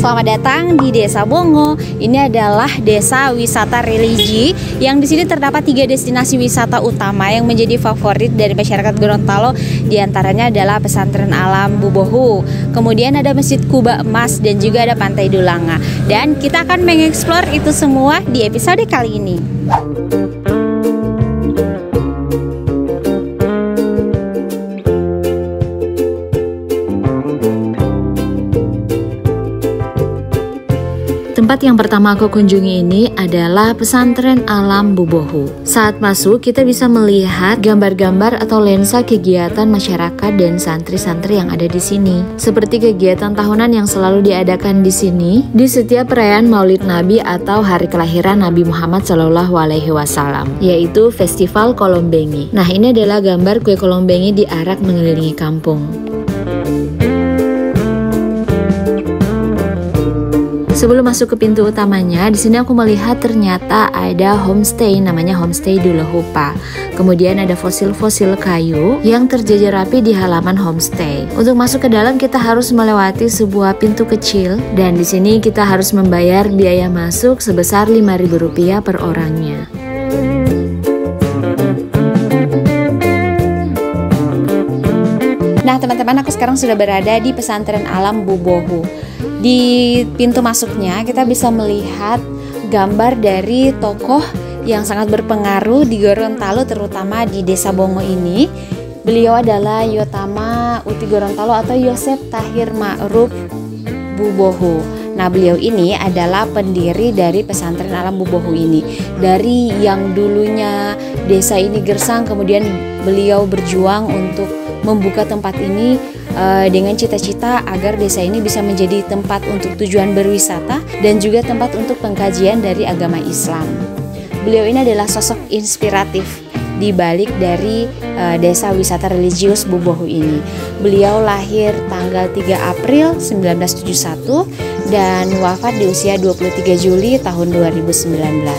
Selamat datang di Desa Bongo. Ini adalah desa wisata religi yang di sini terdapat 3 destinasi wisata utama yang menjadi favorit dari masyarakat Gorontalo. Di antaranya adalah Pesantren Alam Bubohu, kemudian ada Masjid Kuba Emas dan juga ada Pantai Dulanga. Dan kita akan mengeksplor itu semua di episode kali ini. Tempat yang pertama aku kunjungi ini adalah Pesantren Alam Bubohu. Saat masuk, kita bisa melihat gambar-gambar atau lensa kegiatan masyarakat dan santri-santri yang ada di sini. Seperti kegiatan tahunan yang selalu diadakan di sini di setiap perayaan Maulid Nabi atau hari kelahiran Nabi Muhammad SAW, yaitu Festival Kolombengi. Nah, ini adalah gambar kue kolombengi diarak mengelilingi kampung. Sebelum masuk ke pintu utamanya, di sini aku melihat ternyata ada homestay, namanya Homestay Dulahupa. Kemudian ada fosil-fosil kayu yang terjajar rapi di halaman homestay. Untuk masuk ke dalam kita harus melewati sebuah pintu kecil dan di sini kita harus membayar biaya masuk sebesar Rp5.000 per orangnya. Nah teman-teman, aku sekarang sudah berada di Pesantren Alam Bubohu. Di pintu masuknya kita bisa melihat gambar dari tokoh yang sangat berpengaruh di Gorontalo, terutama di Desa Bongo ini. Beliau adalah Yotama Uti Gorontalo atau Yosep Tahir Ma'ruf Bubohu. Nah, beliau ini adalah pendiri dari Pesantren Alam Bubohu ini. Dari yang dulunya desa ini gersang, kemudian beliau berjuang untuk membuka tempat ini dengan cita-cita agar desa ini bisa menjadi tempat untuk tujuan berwisata dan juga tempat untuk pengkajian dari agama Islam. Beliau ini adalah sosok inspiratif di balik dari desa wisata religius Bubohu ini. Beliau lahir tanggal 3 April 1971 dan wafat di usia 23 Juli tahun 2019.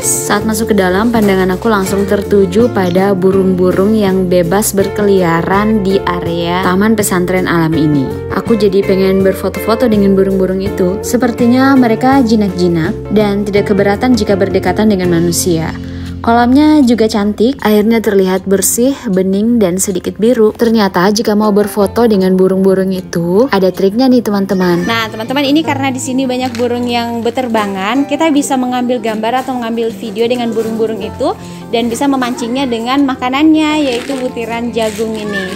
Saat masuk ke dalam, pandangan aku langsung tertuju pada burung-burung yang bebas berkeliaran di area Taman Pesantren Alam ini. Aku jadi pengen berfoto-foto dengan burung-burung itu. Sepertinya mereka jinak-jinak dan tidak keberatan jika berdekatan dengan manusia. Kolamnya juga cantik, airnya terlihat bersih, bening, dan sedikit biru. Ternyata jika mau berfoto dengan burung-burung itu, ada triknya nih teman-teman. Nah teman-teman, ini karena di sini banyak burung yang beterbangan, kita bisa mengambil gambar atau mengambil video dengan burung-burung itu dan bisa memancingnya dengan makanannya, yaitu butiran jagung ini.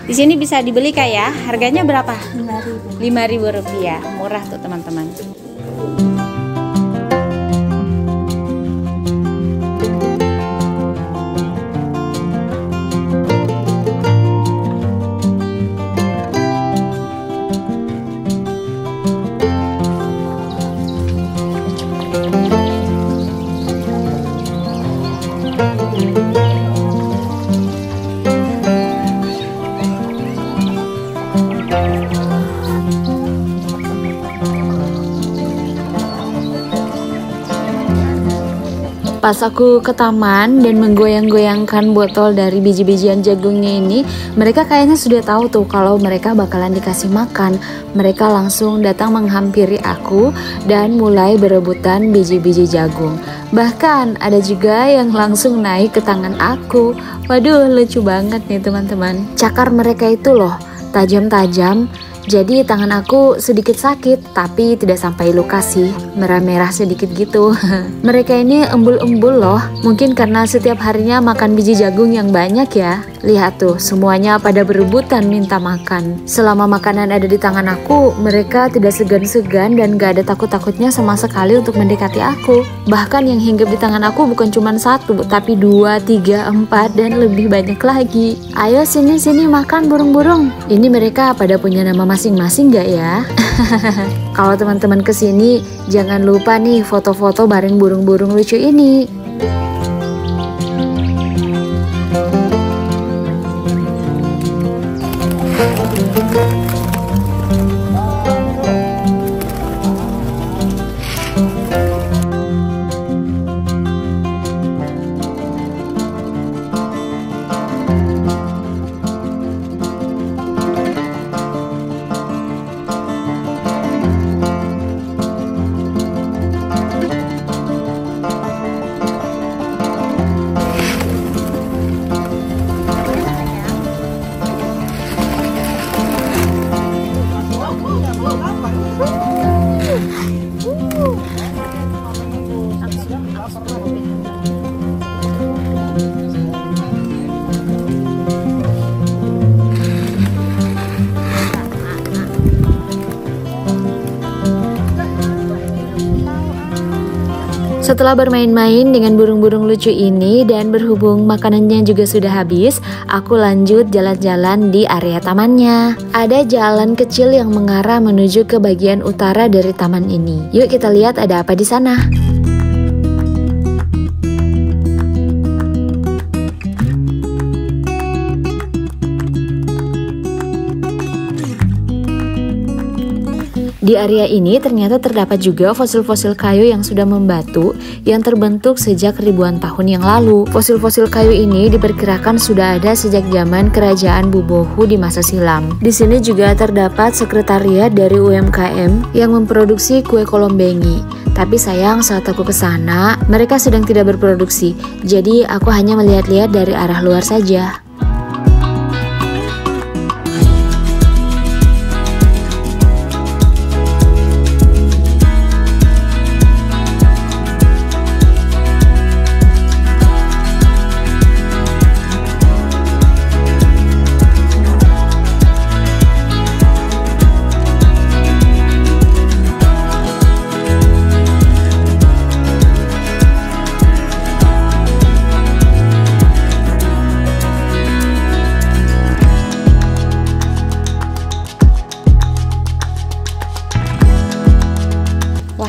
Di sini bisa dibeli Kak ya. Harganya berapa? Rp5.000. Murah tuh teman-teman. Pas aku ke taman dan menggoyang-goyangkan botol dari biji-bijian jagungnya ini, mereka kayaknya sudah tahu tuh kalau mereka bakalan dikasih makan. Mereka langsung datang menghampiri aku dan mulai berebutan biji-biji jagung. Bahkan ada juga yang langsung naik ke tangan aku. Waduh, lucu banget nih teman-teman. Cakar mereka itu loh, tajam-tajam. Jadi tangan aku sedikit sakit, tapi tidak sampai luka sih, merah-merah sedikit gitu. Mereka ini embul-embul loh, mungkin karena setiap harinya makan biji jagung yang banyak ya. Lihat tuh, semuanya pada berebutan minta makan. Selama makanan ada di tangan aku, mereka tidak segan-segan dan gak ada takut-takutnya sama sekali untuk mendekati aku. Bahkan yang hinggap di tangan aku bukan cuma 1, tapi 2, 3, 4, dan lebih banyak lagi. Ayo sini-sini makan burung-burung. Ini mereka pada punya nama masing-masing gak ya? Kalau teman-teman kesini, jangan lupa nih foto-foto bareng burung-burung lucu ini. Setelah bermain-main dengan burung-burung lucu ini dan berhubung makanannya juga sudah habis, aku lanjut jalan-jalan di area tamannya. Ada jalan kecil yang mengarah menuju ke bagian utara dari taman ini. Yuk kita lihat ada apa di sana. Di area ini ternyata terdapat juga fosil-fosil kayu yang sudah membatu yang terbentuk sejak ribuan tahun yang lalu. Fosil-fosil kayu ini diperkirakan sudah ada sejak zaman kerajaan Bubohu di masa silam. Di sini juga terdapat sekretariat dari UMKM yang memproduksi kue kolombengi. Tapi sayang saat aku ke sana, mereka sedang tidak berproduksi. Jadi aku hanya melihat-lihat dari arah luar saja.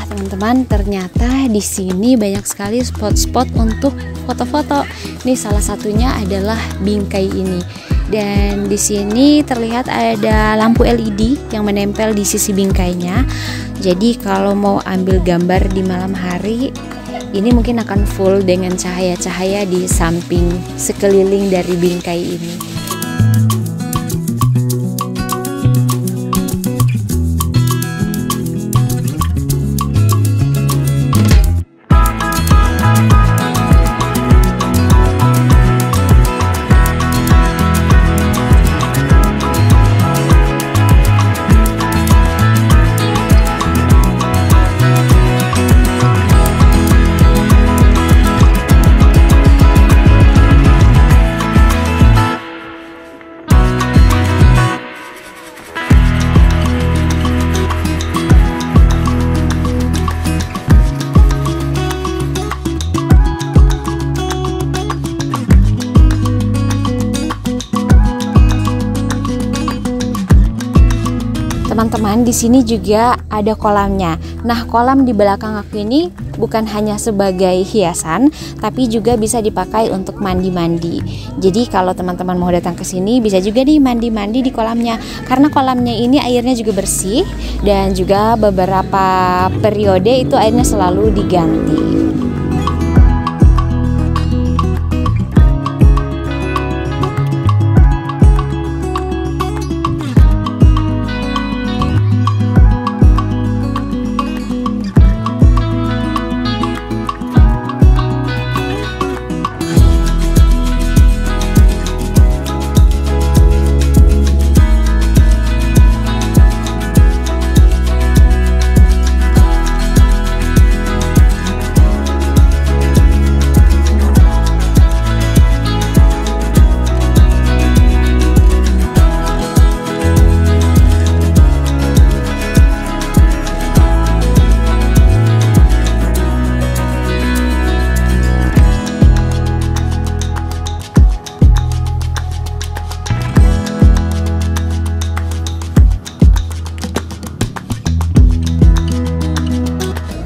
Teman-teman, ternyata di sini banyak sekali spot-spot untuk foto-foto. Ini salah satunya adalah bingkai ini. Dan di sini terlihat ada lampu LED yang menempel di sisi bingkainya. Jadi kalau mau ambil gambar di malam hari, ini mungkin akan full dengan cahaya-cahaya di samping sekeliling dari bingkai ini. Teman-teman, di sini juga ada kolamnya. Nah, kolam di belakang aku ini bukan hanya sebagai hiasan, tapi juga bisa dipakai untuk mandi-mandi. Jadi kalau teman-teman mau datang ke sini, bisa juga nih mandi-mandi di kolamnya. Karena kolamnya ini airnya juga bersih dan juga beberapa periode itu airnya selalu diganti.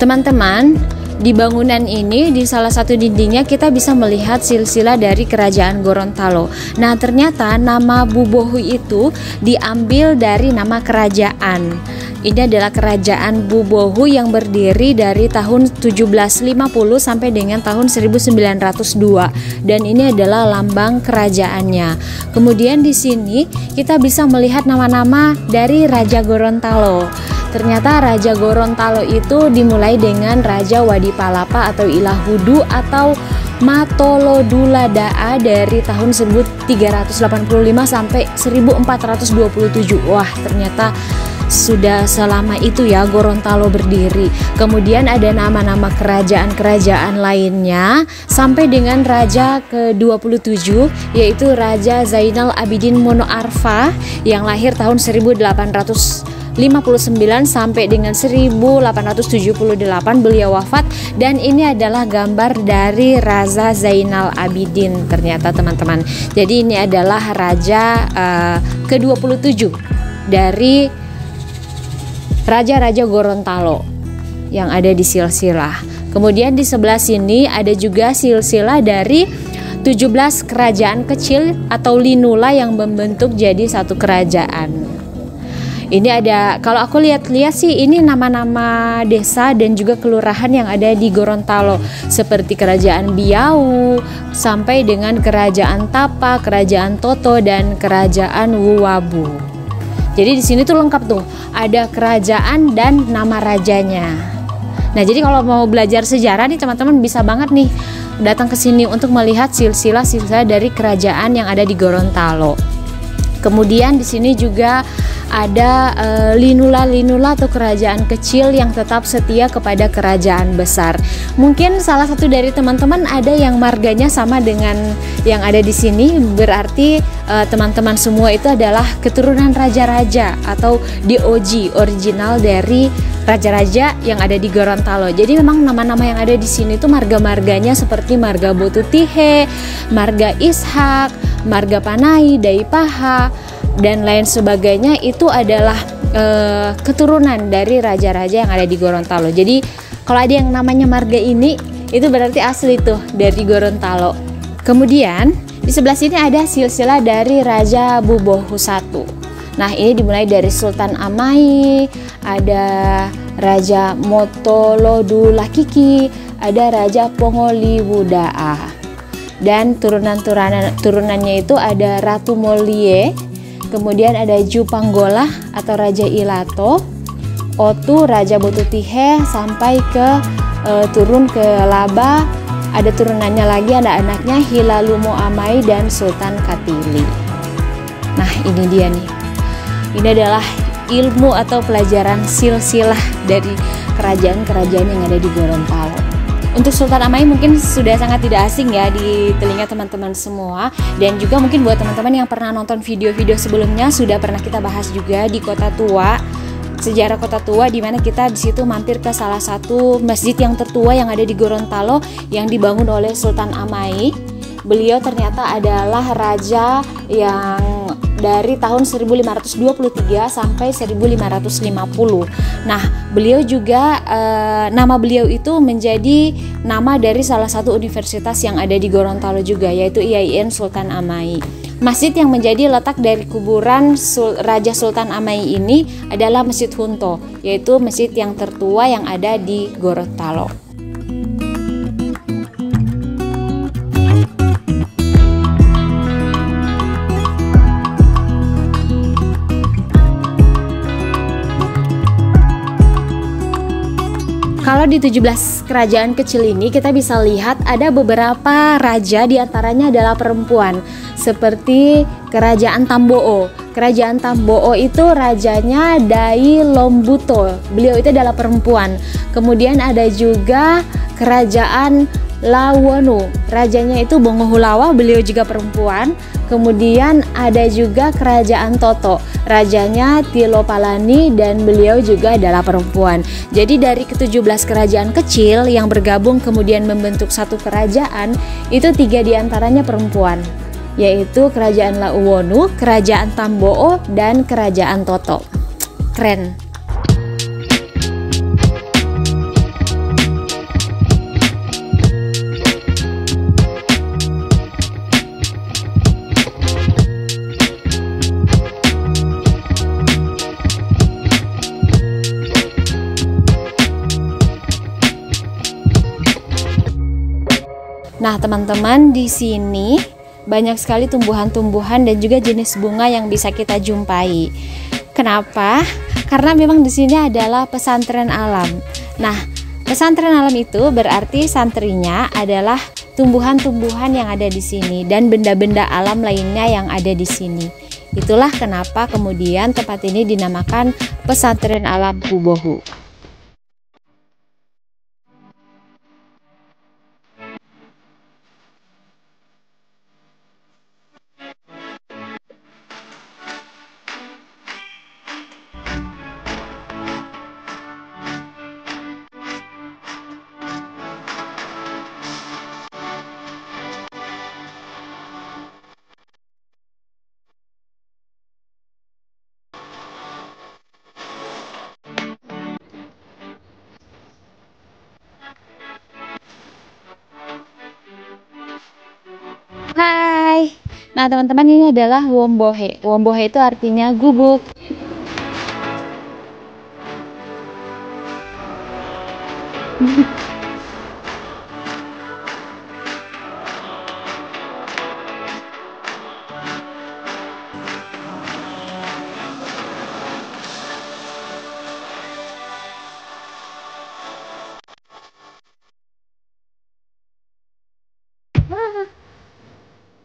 Teman-teman, di bangunan ini di salah satu dindingnya kita bisa melihat silsilah dari kerajaan Gorontalo. Nah, ternyata nama Bubohu itu diambil dari nama kerajaan. Ini adalah kerajaan Bubohu yang berdiri dari tahun 1750 sampai dengan tahun 1902 dan ini adalah lambang kerajaannya. Kemudian di sini kita bisa melihat nama-nama dari Raja Gorontalo. Ternyata Raja Gorontalo itu dimulai dengan Raja Wadipalapa atau Ilah Hudu atau Matoloduladaa dari tahun 1385 sampai 1427. Wah, ternyata sudah selama itu ya Gorontalo berdiri. Kemudian ada nama-nama kerajaan-kerajaan lainnya sampai dengan raja ke-27, yaitu Raja Zainal Abidin Monoarfa yang lahir tahun 1859 sampai dengan 1878 beliau wafat. Dan ini adalah gambar dari Raja Zainal Abidin ternyata teman-teman. Jadi ini adalah raja ke-27 dari raja-raja Gorontalo yang ada di silsilah. Kemudian di sebelah sini ada juga silsilah dari 17 kerajaan kecil atau linula yang membentuk jadi satu kerajaan. Ini ada, kalau aku lihat-lihat sih ini nama-nama desa dan juga kelurahan yang ada di Gorontalo, seperti Kerajaan Biau sampai dengan Kerajaan Tapa, Kerajaan Toto dan Kerajaan Wuwabu. Jadi di sini tuh lengkap tuh, ada kerajaan dan nama rajanya. Nah, jadi kalau mau belajar sejarah nih teman-teman bisa banget nih datang ke sini untuk melihat silsilah-silsilah dari kerajaan yang ada di Gorontalo. Kemudian di sini juga ada linula-linula atau kerajaan kecil yang tetap setia kepada kerajaan besar. Mungkin salah satu dari teman-teman ada yang marganya sama dengan yang ada di sini, berarti teman-teman semua itu adalah keturunan raja-raja atau DOG, original dari raja-raja yang ada di Gorontalo. Jadi memang nama-nama yang ada di sini itu marga-marganya seperti marga Botutihe, marga Ishak, marga Panai, Daipaha dan lain sebagainya, itu adalah keturunan dari raja-raja yang ada di Gorontalo. Jadi kalau ada yang namanya marga ini, itu berarti asli tuh dari Gorontalo. Kemudian di sebelah sini ada silsilah dari Raja Bubohu I. Nah, ini dimulai dari Sultan Amai, ada Raja Motolodulakiki, ada Raja Pongoliwudaa. Dan turunannya itu ada Ratu Molie, kemudian ada Jupanggola atau Raja Ilato, Otu, Raja Botutihe sampai ke turun ke Laba. Ada turunannya lagi, ada anaknya Hilalumo Amai dan Sultan Katili. Nah, ini dia nih. Ini adalah ilmu atau pelajaran silsilah dari kerajaan-kerajaan yang ada di Gorontalo. Untuk Sultan Amai mungkin sudah sangat tidak asing ya di telinga teman-teman semua, dan juga mungkin buat teman-teman yang pernah nonton video-video sebelumnya sudah pernah kita bahas juga di Kota Tua, sejarah Kota Tua, di mana kita di situ mampir ke salah satu masjid yang tertua yang ada di Gorontalo yang dibangun oleh Sultan Amai. Beliau ternyata adalah raja yang dari tahun 1523 sampai 1550. Nah, beliau juga nama beliau itu menjadi nama dari salah satu universitas yang ada di Gorontalo juga, yaitu IAIN Sultan Amai. Masjid yang menjadi letak dari kuburan Raja Sultan Amai ini adalah Masjid Hunto, yaitu masjid yang tertua yang ada di Gorontalo. Kalau di 17 kerajaan kecil ini kita bisa lihat ada beberapa raja, diantaranya adalah perempuan, seperti Kerajaan Tamboo. Kerajaan Tamboo itu rajanya Dai Lombuto, beliau itu adalah perempuan. Kemudian ada juga Kerajaan Lawonu, rajanya itu Bongohulawa, beliau juga perempuan. Kemudian ada juga Kerajaan Toto, rajanya Tilopalani dan beliau juga adalah perempuan. Jadi dari ke-17 kerajaan kecil yang bergabung kemudian membentuk satu kerajaan, itu 3 diantaranya perempuan, yaitu Kerajaan Lawonu, Kerajaan Tamboo, dan Kerajaan Toto. Keren. Nah, teman-teman, di sini banyak sekali tumbuhan-tumbuhan dan juga jenis bunga yang bisa kita jumpai. Kenapa? Karena memang di sini adalah pesantren alam. Nah, pesantren alam itu berarti santrinya adalah tumbuhan-tumbuhan yang ada di sini dan benda-benda alam lainnya yang ada di sini. Itulah kenapa kemudian tempat ini dinamakan Pesantren Alam Bubohu. Hai. Nah, teman-teman, ini adalah Wombohe. Wombohe itu artinya gubuk.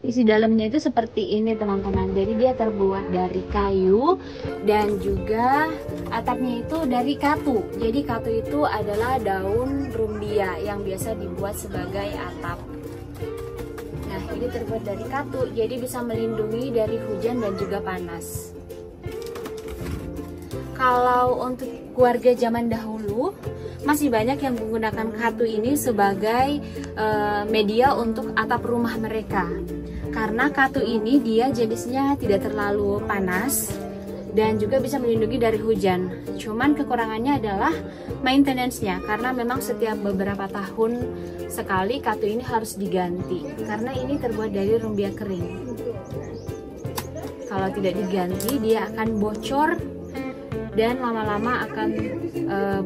Isi dalamnya itu seperti ini, teman-teman. Jadi dia terbuat dari kayu dan juga atapnya itu dari katu. Jadi katu itu adalah daun rumbia yang biasa dibuat sebagai atap. Nah, ini terbuat dari katu, jadi bisa melindungi dari hujan dan juga panas. Kalau untuk keluarga zaman dahulu, masih banyak yang menggunakan katu ini sebagai media untuk atap rumah mereka. Karena katu ini dia jenisnya tidak terlalu panas dan juga bisa melindungi dari hujan. Cuman kekurangannya adalah maintenance-nya, karena memang setiap beberapa tahun sekali katu ini harus diganti. Karena ini terbuat dari rumbia kering. Kalau tidak diganti dia akan bocor dan lama-lama akan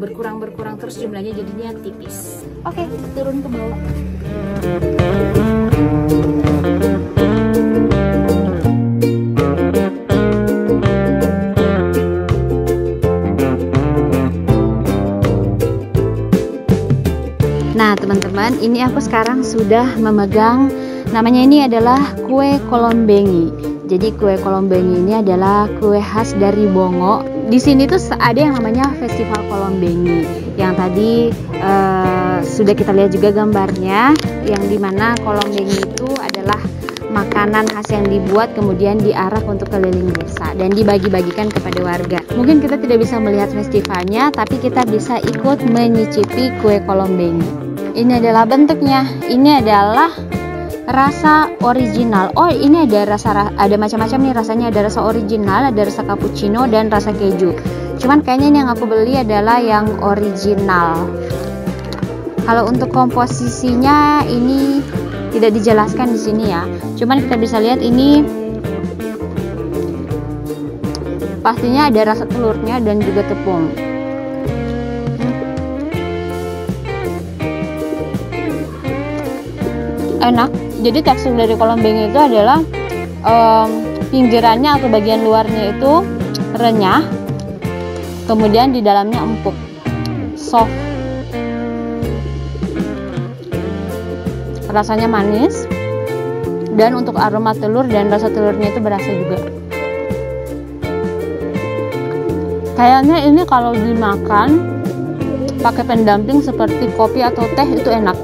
berkurang terus jumlahnya, jadinya tipis. Oke, turun ke bawah. Nah, teman-teman, ini aku sekarang sudah memegang, namanya ini adalah kue kolombengi. Jadi kue kolombengi ini adalah kue khas dari Bongo. Di sini tuh ada yang namanya Festival Kolombengi, yang tadi sudah kita lihat juga gambarnya, yang dimana kolombengi itu adalah makanan khas yang dibuat kemudian diarak untuk keliling desa dan dibagi-bagikan kepada warga. Mungkin kita tidak bisa melihat festivalnya, tapi kita bisa ikut menyicipi kue kolombengi. Ini adalah bentuknya. Ini adalah rasa original. Oh, ini ada macam-macam nih rasanya. Ada rasa original, ada rasa cappuccino dan rasa keju. Cuman kayaknya ini yang aku beli adalah yang original. Kalau untuk komposisinya ini tidak dijelaskan di sini ya. Cuman kita bisa lihat ini pastinya ada rasa telurnya dan juga tepung. Enak. Jadi tekstur dari kolombengi itu adalah pinggirannya atau bagian luarnya itu renyah, kemudian di dalamnya empuk, soft, rasanya manis, dan untuk aroma telur dan rasa telurnya itu berasa juga. Kayaknya ini kalau dimakan pakai pendamping seperti kopi atau teh itu enak,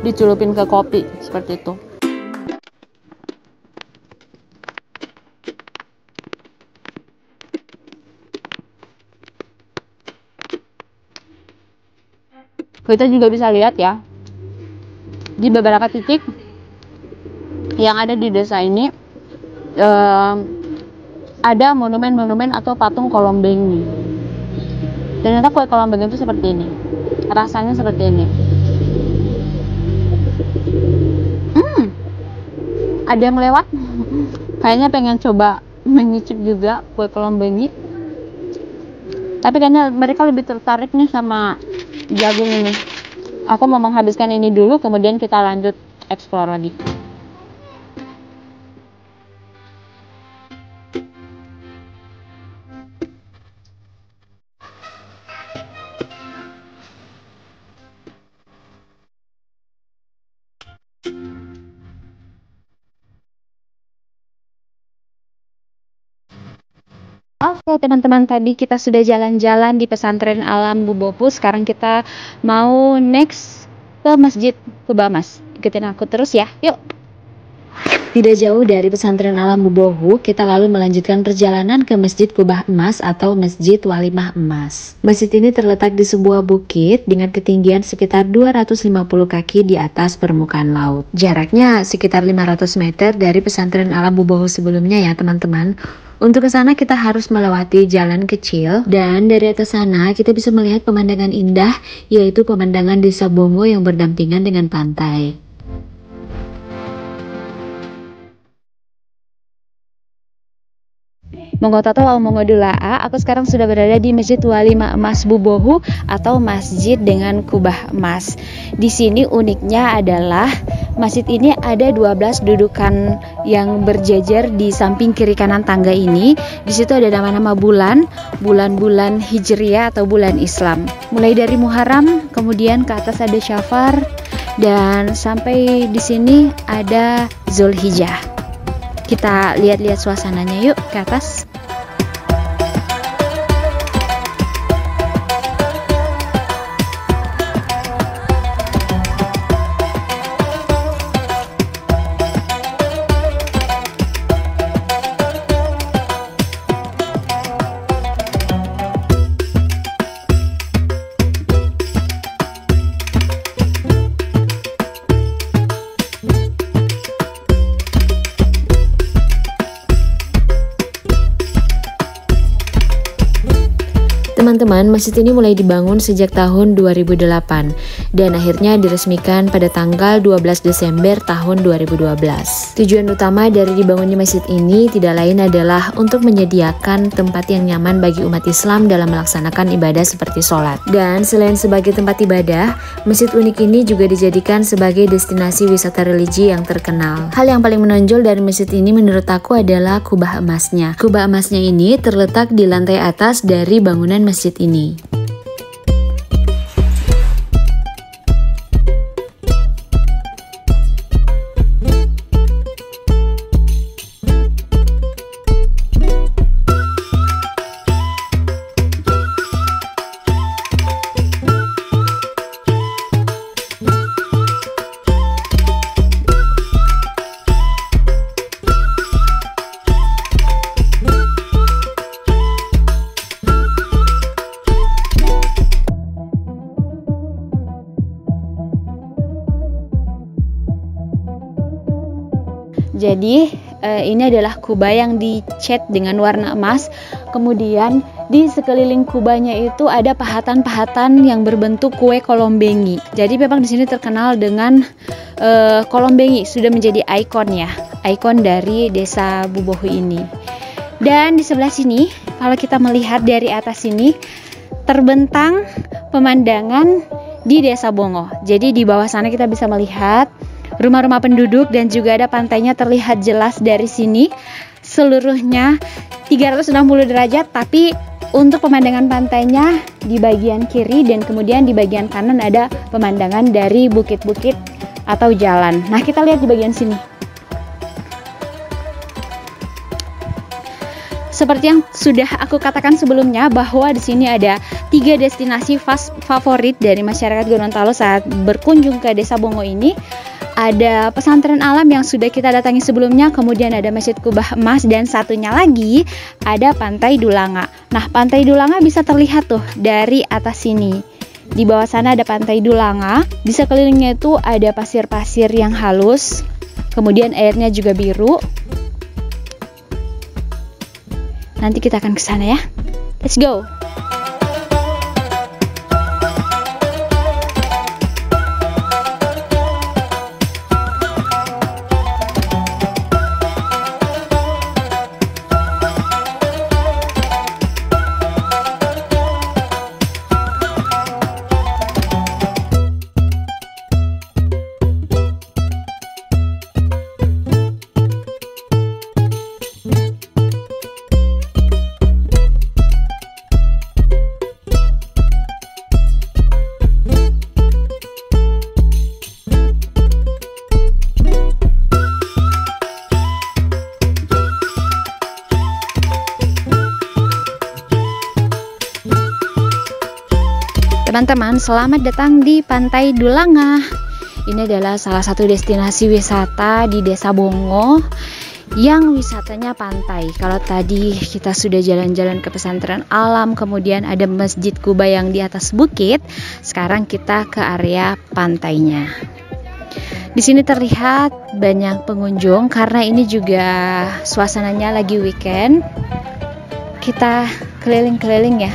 dicelupin ke kopi seperti itu. Kita juga bisa lihat ya, di beberapa titik yang ada di desa ini ada monumen-monumen atau patung kolombengi. Ternyata kue kolombengi itu seperti ini, rasanya seperti ini. Ada yang lewat, kayaknya pengen coba menyicip juga kue kolombengi, tapi kayaknya mereka lebih tertarik nih sama jagung ini. Aku mau menghabiskan ini dulu, kemudian kita lanjut explore lagi. Oke teman-teman, tadi kita sudah jalan-jalan di pesantren Alam Bubohu. Sekarang kita mau next ke Masjid Kubah Emas. Ikutin aku terus ya, yuk. Tidak jauh dari pesantren Alam Bubohu, kita lalu melanjutkan perjalanan ke Masjid Kubah Emas atau Masjid Walimah Emas. Masjid ini terletak di sebuah bukit dengan ketinggian sekitar 250 kaki di atas permukaan laut. Jaraknya sekitar 500 meter dari pesantren Alam Bubohu sebelumnya ya teman-teman. Untuk ke sana kita harus melewati jalan kecil, dan dari atas sana kita bisa melihat pemandangan indah, yaitu pemandangan Desa Bongo yang berdampingan dengan pantai. Monggo Toto wau monggo dulaa, aku sekarang sudah berada di Masjid Walimah Emas Bubohu atau masjid dengan kubah emas. Di sini uniknya adalah masjid ini ada 12 dudukan yang berjejer di samping kiri kanan tangga ini. Di situ ada nama-nama bulan-bulan Hijriah atau bulan Islam. Mulai dari Muharram, kemudian ke atas ada Syafar, dan sampai di sini ada Zulhijjah. Kita lihat-lihat suasananya yuk ke atas. Teman-teman, masjid ini mulai dibangun sejak tahun 2008 dan akhirnya diresmikan pada tanggal 12 Desember tahun 2012. Tujuan utama dari dibangunnya masjid ini tidak lain adalah untuk menyediakan tempat yang nyaman bagi umat Islam dalam melaksanakan ibadah seperti sholat. Dan selain sebagai tempat ibadah, masjid unik ini juga dijadikan sebagai destinasi wisata religi yang terkenal. Hal yang paling menonjol dari masjid ini menurut aku adalah kubah emasnya. Kubah emasnya ini terletak di lantai atas dari bangunan masjid ini. Jadi ini adalah kubah yang dicat dengan warna emas. Kemudian di sekeliling kubahnya itu ada pahatan-pahatan yang berbentuk kue kolombengi. Jadi memang di sini terkenal dengan kolombengi, sudah menjadi ikon ya, ikon dari Desa Bubohu ini. Dan di sebelah sini, kalau kita melihat dari atas sini, terbentang pemandangan di Desa Bongo. Jadi di bawah sana kita bisa melihat rumah-rumah penduduk dan juga ada pantainya terlihat jelas dari sini. Seluruhnya 360 derajat, tapi untuk pemandangan pantainya di bagian kiri dan kemudian di bagian kanan ada pemandangan dari bukit-bukit atau jalan. Nah, kita lihat di bagian sini. Seperti yang sudah aku katakan sebelumnya bahwa di sini ada 3 destinasi favorit dari masyarakat Gorontalo saat berkunjung ke Desa Bongo ini. Ada pesantren alam yang sudah kita datangi sebelumnya, kemudian ada Masjid Kubah Emas, dan satunya lagi ada Pantai Dulanga. Nah, Pantai Dulanga bisa terlihat tuh dari atas sini. Di bawah sana ada Pantai Dulanga. Di sekelilingnya itu ada pasir-pasir yang halus, kemudian airnya juga biru. Nanti kita akan ke sana ya. Let's go. Teman-teman, selamat datang di Pantai Dulanga. Ini adalah salah satu destinasi wisata di Desa Bongo yang wisatanya pantai. Kalau tadi kita sudah jalan-jalan ke pesantren alam, kemudian ada Masjid Kuba yang di atas bukit, sekarang kita ke area pantainya. Di sini terlihat banyak pengunjung karena ini juga suasananya lagi weekend. Kita keliling-keliling ya.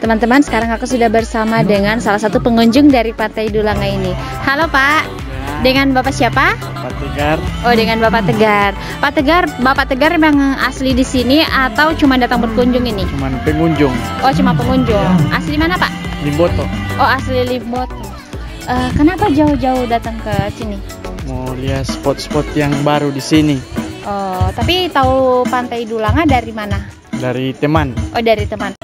Teman-teman, sekarang aku sudah bersama dengan salah satu pengunjung dari Pantai Dulanga ini. Halo Pak, dengan Bapak siapa? Pak Tegar. Oh, dengan Bapak Tegar. Bapak Tegar memang asli di sini atau cuma datang berkunjung ini? Cuman pengunjung. Oh, cuma pengunjung. Asli mana Pak? Limboto. Oh, asli Limboto. Kenapa jauh-jauh datang ke sini? Mau lihat spot-spot yang baru di sini. Oh, tapi tahu Pantai Dulanga dari mana? Dari teman. Oh, dari teman.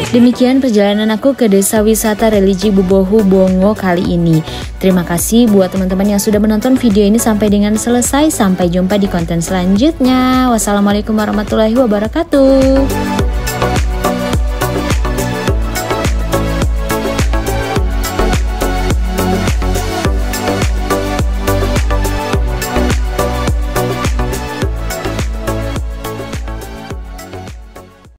Demikian perjalanan aku ke desa wisata religi Bubohu Bongo kali ini. Terima kasih buat teman-teman yang sudah menonton video ini sampai dengan selesai. Sampai jumpa di konten selanjutnya. Wassalamualaikum warahmatullahi wabarakatuh.